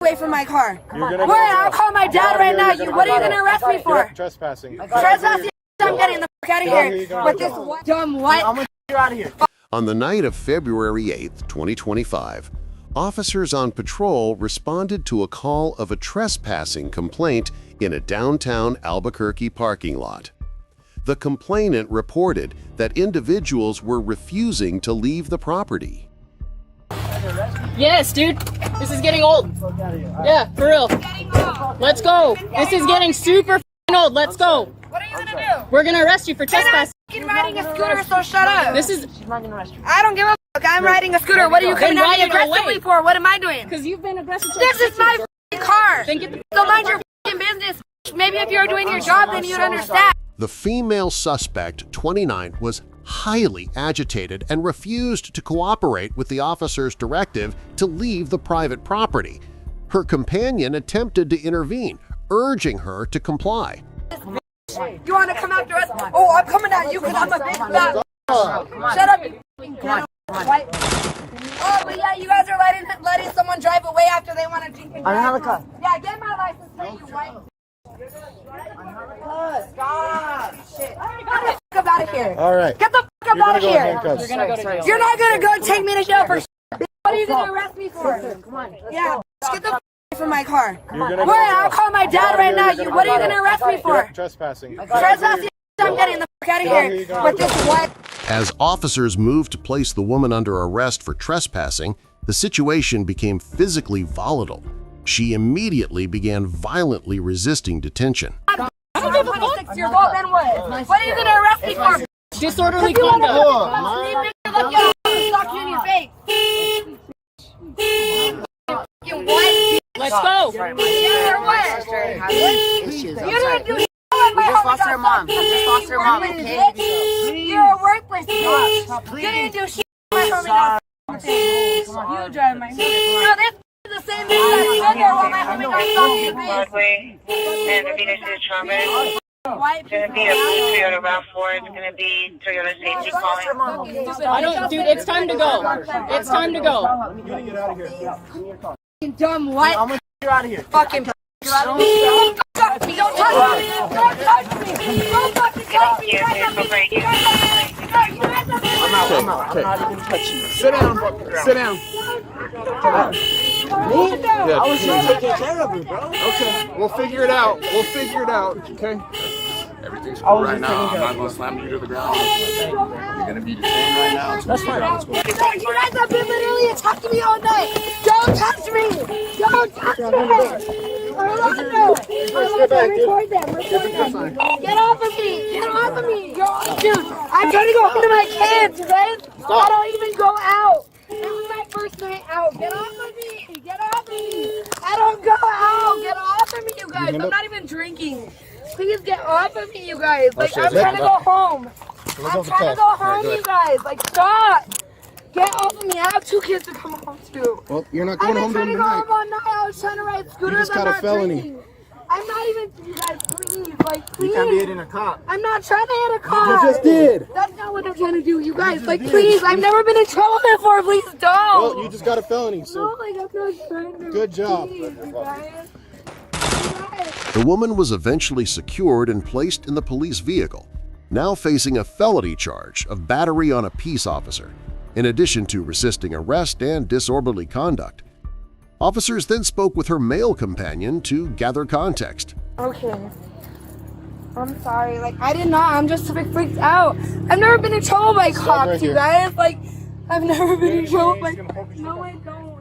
away from my car. I'll call my dad right now. What are you gonna arrest me for? Trespassing. Trespassing. I'm getting the fuck out of here. With this dumb what? I'm gonna get out of here. On the night of February 8th, 2025, officers on patrol responded to a call of a trespassing complaint in a downtown Albuquerque parking lot. The complainant reported that individuals were refusing to leave the property. Yes, dude. This is getting old. Yeah, for real. Let's go. This is getting super f***ing old. Let's go. What are you gonna do? We're gonna arrest you for trespassing. I'm riding a scooter, so shut up. This is I don't give a fuck. I'm riding a scooter. What are you coming at me aggressively for? What am I doing? because you've been aggressive. This is my f***ing car. Then get the So mind your f***ing business. Maybe if you were doing your job, then you'd understand. The female suspect, 29, was highly agitated and refused to cooperate with the officer's directive to leave the private property. Her companion attempted to intervene, urging her to comply. You want to come after us? Oh, I'm coming at you because I'm a big fat. Shut up, you f***ing cunt. Oh, but yeah, you guys are letting someone drive away after they want to drink and drive. I don't have a car. Yeah, get my license plate, you white. Stop. Shit. Get the fuck up out of here. All right. Get the fuck up out of here. Handcuffs. You're gonna go to jail. You're not gonna go take me to jail for shit. What are you gonna arrest me for? Come on. Yeah, get the fuck away from my car. You're gonna I'll call my dad right now. What are you gonna arrest me for? Trespassing. Trespassing. I'm getting the fuck out of here. With this what? As officers moved to place the woman under arrest for trespassing, the situation became physically volatile. She immediately began violently resisting detention. I'm 26 years old, then what? What are you gonna arrest me for? disorderly You wanna conduct. look at suck you in your face. You what? Let's go. You're what? You didn't do shit. We just lost our mom. We just lost our mom, okay? You're a worthless bitch. You didn't do shit. You drive my no, this is the same thing that stood there while my homie got stuck in the Broadway and Venus is Charming. White It's gonna be a blue Toyota RAV4. It's gonna be Toyota safety calling. I don't, dude. It's time to go. It's time to go. You dumb what? I'm gonna get out of here. Fucking don't touch me! Don't touch me! Don't touch me! Don't fucking touch me! I'm out. I'm not even touching you. Sit down, bro. Sit down. Me? Yeah. I was just taking care of you, bro. Okay, we'll figure it out. We'll figure it out. Okay. Everything's cool right now. I'm not gonna slam you to the ground. You're gonna be detained right now. That's fine. You guys have been literally attacking me all night! Don't touch me! Don't touch me! Record them. Get off of me! Get off of me! Dude, I'm trying to go home to my kids, right? I don't even go out. This is my first night out. Get off of me! Get off of me! I don't go out! Get off of me, you guys! I'm not even drinking. Please get off of me, you guys. Like, I'm trying to go home. I'm trying to go home, you guys. Like, stop! Get off of me. I have 2 kids to come home to. Well, you're not going home trying to go tonight. home all night. I was trying to ride scooters. You just got I'm a not felony. drinking. I'm not even, you guys, please, like, please. You can't be hitting a cop. I'm not trying to hit a car. You just did. That's not what I'm trying to do, you guys. Like, please, I've never been in trouble before. Please don't. Well, you just got a felony, No, so like, I'm not trying to. good job. Please, you guys. The woman was eventually secured and placed in the police vehicle, now facing a felony charge of battery on a peace officer, in addition to resisting arrest and disorderly conduct. Officers then spoke with her male companion to gather context. Okay. I'm sorry. Like, I did not. I'm just freaked out. I've never been in trouble by cops, right you here. guys. Like, I've never been in trouble by No, I don't. No,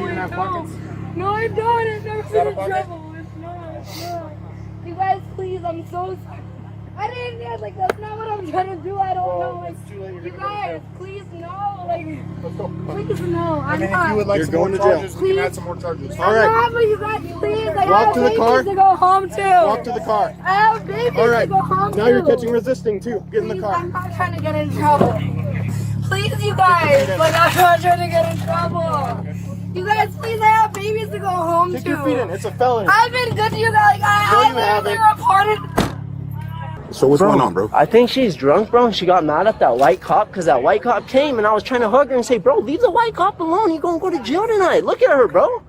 I don't. No, I don't. I've never been in trouble. It's not. You guys, please. I'm so sorry. I didn't get, like, that's not what I'm trying to do. I don't know. Like, you guys, please, no. Like, please, no. I'm not. If you would like some more charges, we can add some more charges. All right. I'm not, but you guys, please. I Walk have to the babies car. to go home to. Walk to the car. I have babies All right. to go home Now to. you're catching resisting too. Get in the Please, car. I'm not trying to get in trouble. Please, you guys. Like, I'm not trying to get in trouble. You guys, please, I have babies to go home Kick to. your feet in. It's a felony. I've been good to you guys. Like, I literally reported. So what's going on, bro? I think she's drunk, bro. And she got mad at that white cop because that white cop came and I was trying to hug her and say, bro, leave the white cop alone. You're going to go to jail tonight. Look at her, bro.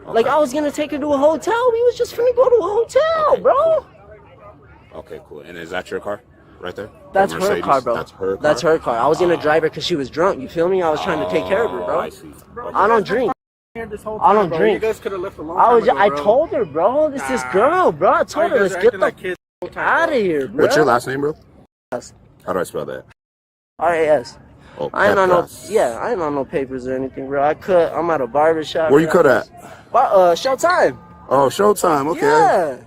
Like, I was gonna take her to a hotel. We was just finna go to a hotel, bro. Okay, cool. And is that your car? Right there? That's The her Mercedes? car, bro. That's her car? That's her car. I was gonna drive her because she was drunk. You feel me? I was trying to take care of her, bro. I see. Okay. I don't drink. I don't drink. You guys could have left a long time ago, I bro. told her, bro. This girl, bro. I told her, let's get the out of here, bro. What's your last name, bro? R-A-S. How do I spell that? R-A-S. Oh, I ain't on no, Petras. yeah, I ain't on no papers or anything, bro. I'm at a barber shop. Where you cut at? Showtime. Oh, Showtime. Okay. Yeah.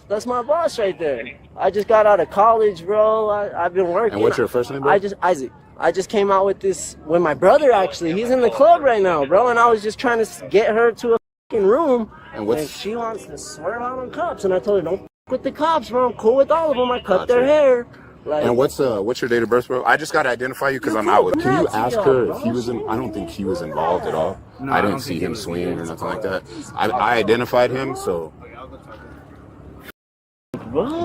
That's my boss right there. I just got out of college, bro. I've been working. And what's your first name, bro? Isaac. I just came out with this with my brother, actually. He's in the club right now, bro. And I was just trying to get her to a fucking room. And she wants to swear out on cops. And I told her, don't with the cops, bro. I'm cool with all of them. I cut their hair. Like, and what's your date of birth, bro? I just gotta identify you because I'm out with. Can you ask her if he was in? I don't think he was involved at all. No, I didn't see him swinging or nothing like that. I identified him, so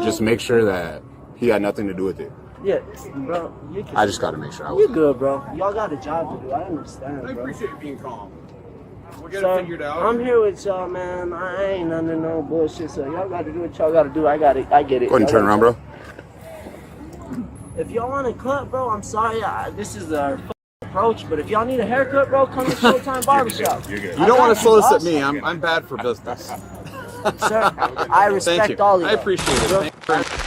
just make sure that he had nothing to do with it. Yeah, bro. I just gotta make sure. You're good, bro. Y'all got a job to do. I understand, bro. I appreciate you being calm. We'll get So, it figured out. I'm here with y'all, man. I ain't under no bullshit. So y'all got to do what y'all got to do. I got it. I get it. Go ahead and turn around, bro. If y'all want to cut, bro, I'm sorry. This is our approach. But if y'all need a haircut, bro, come to Showtime Barbershop. You're good. You don't want to solicit me. I'm bad for business. Sir, I respect all of you. I appreciate it.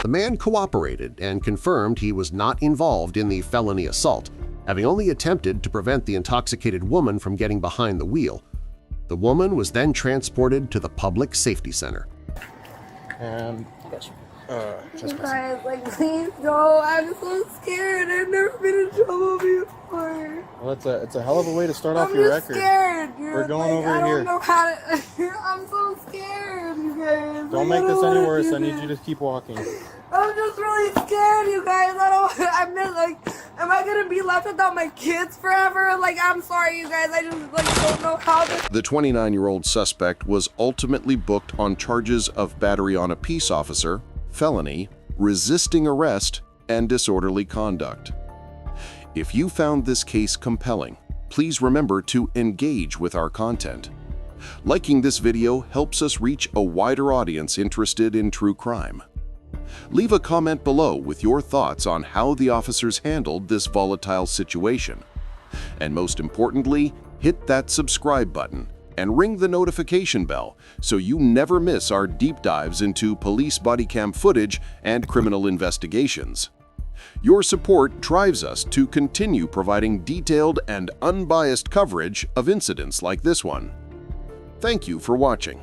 The man cooperated and confirmed he was not involved in the felony assault, having only attempted to prevent the intoxicated woman from getting behind the wheel. The woman was then transported to the Public Safety Center. You guys, like, please go. I'm so scared. I've never been in trouble before. Well, it's a hell of a way to start off your record. Scared. We're going over I here. don't know how to. I'm so scared, you guys. Don't make this any worse. I need you to keep walking. I'm just really scared, you guys. I'm just like, am I gonna be left without my kids forever? Like, I'm sorry, you guys. I just don't know how this. The 29-year-old suspect was ultimately booked on charges of battery on a peace officer, felony, resisting arrest, and disorderly conduct. If you found this case compelling, please remember to engage with our content. Liking this video helps us reach a wider audience interested in true crime. Leave a comment below with your thoughts on how the officers handled this volatile situation. And most importantly, hit that subscribe button and ring the notification bell so you never miss our deep dives into police body cam footage and criminal investigations. Your support drives us to continue providing detailed and unbiased coverage of incidents like this one. Thank you for watching.